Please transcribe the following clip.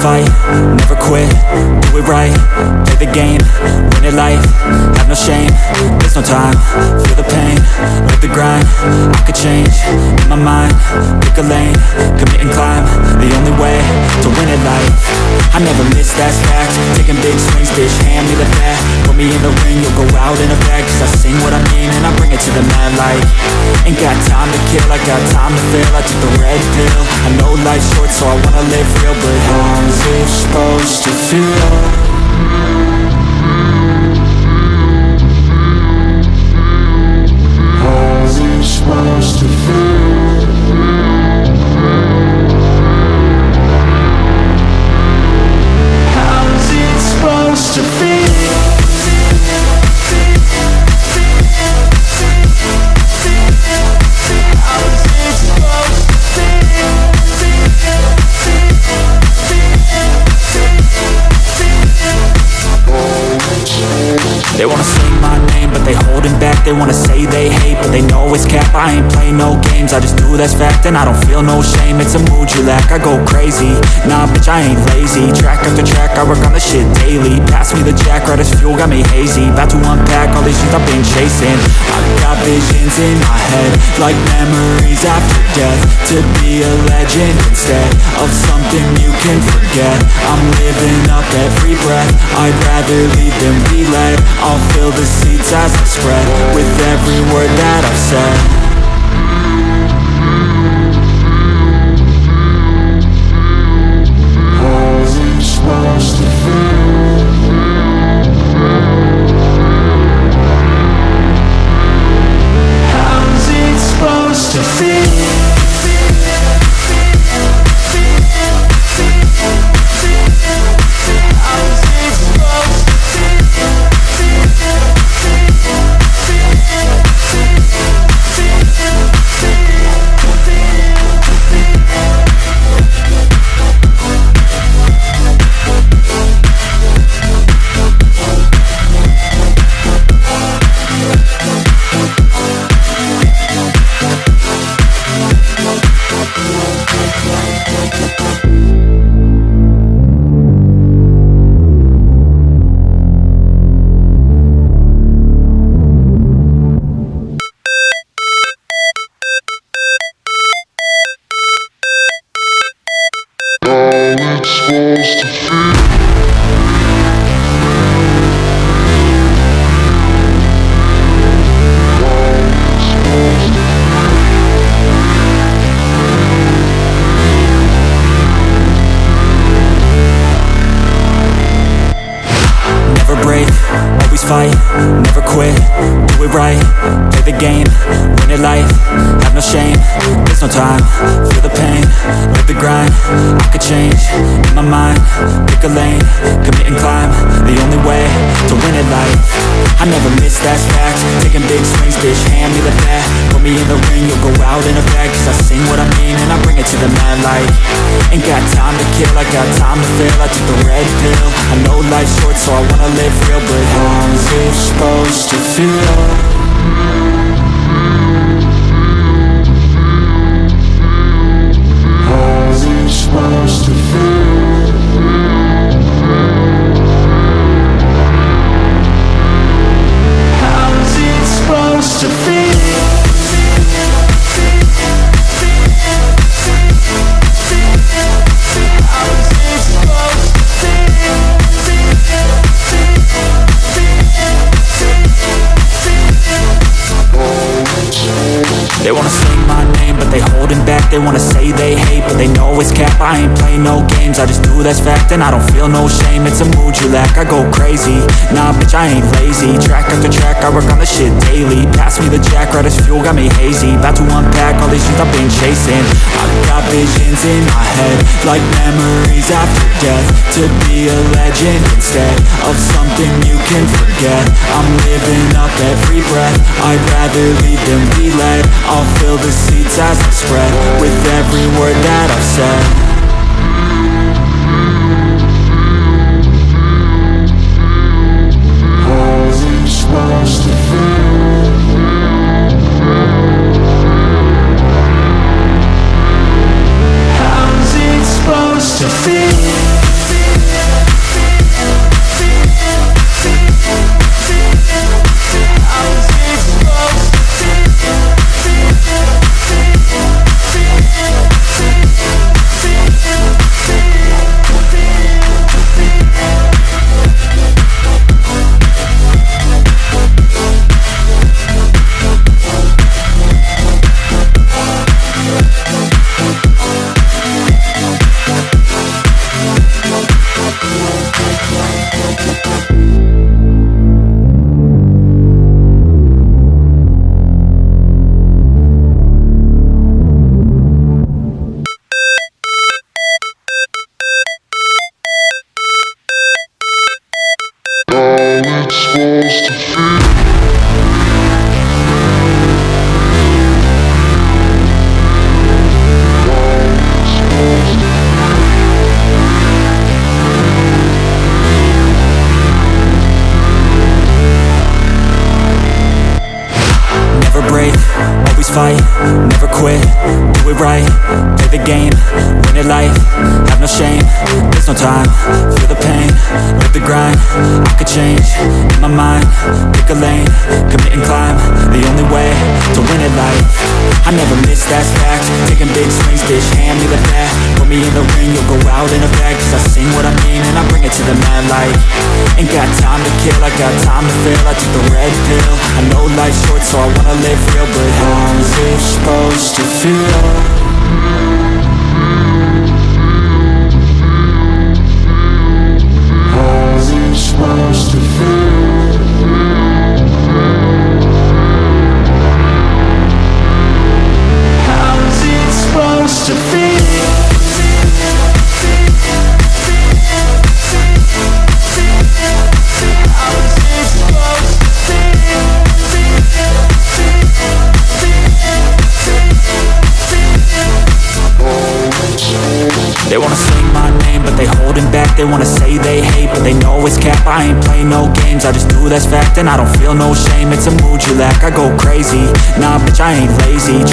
fight, never quit, do it right, play the game, win it life, have no shame, there's no time, feel the pain, live the grind, I could change, in my mind, pick a lane, commit and climb, the only way to win it life, I never miss, that's fact, taking big swings, bitch, hand me the bat, put me in the ring, you'll go out in a bag, cause I sing what I mean and I bring it to the mad light, ain't got time to kill, I got time to feel, I took the red pill, I know life's short so I wanna live real, but how's it supposed to feel? How's it supposed to feel? How's it supposed to feel? They wanna say my name, but they holding back. They wanna say they hate, but they know it's cap. I ain't play no games, I just do that's fact. And I don't feel no shame, it's a mood you lack. I go crazy, nah bitch I ain't lazy. Track after track, I work on the shit daily. Pass me the jack, right as fuel, got me hazy. About to unpack all these shit I've been chasing. I've got visions in my head, like memories after death. To be a legend instead of something you can forget. I'm living up every breath, I'd rather lead than be led. I'll fill the seats as I spread with every word that I've said. How's it supposed to feel? How's it supposed to feel? Fight, never quit, do it right, play the game, win it life, have no shame, there's no time, feel the pain, live the grind, I could change, in my mind, pick a lane, commit and climb, the only way to win it life, I never miss, that's fact, taking big swings, bitch, hand me the bat, put me in the ring, you'll go out in a bag, cause I sing what I mean and I bring it to the mad light, ain't got time to kill, I got time to feel, I took the red pill, I know life's short so I wanna live real, but how's it supposed to feel? How's it supposed to feel? How's it supposed to feel? They wanna say my name, but they holding back. They wanna say they hate, but they know it's cap. I ain't play no games, I just do that's fact. And I don't feel no shame, it's a mood you lack. I go crazy, nah bitch I ain't lazy. Track after track, I work on the shit daily. Pass me the jack, right as fuel, got me hazy. About to unpack all these shit I've been chasing. I've got visions in my head, like memories after death. To be a legend instead of something you can forget. I'm living up every breath, I'd rather lead than be led. I'll fill the seats as I spread with every word that I've said. How's it supposed to feel? How's it supposed to feel? how it's supposed to feel. Never break, always fight, never quit, do it right, play the game, win it life, have no shame, there's no time, feel the pain, live the grind, I could change, in my mind, pick a lane, commit and climb, the only way to win it life, I never miss, that's fact, taking big swings, bitch, hand me the bat, put me in the ring, you'll go out in a bag, cause I sing what I mean and I bring it to the mad light, ain't got time to kill, I got time to feel, I took the red pill, I know life's short so I wanna live real, but how's it supposed to feel? How's it supposed to feel? How's it supposed to feel? They wanna say my name, but they holding back. They wanna say they hate, but they know it's cap. I ain't play no games, I just do that's fact. And I don't feel no shame, it's a mood you lack. I go crazy, nah bitch I ain't lazy.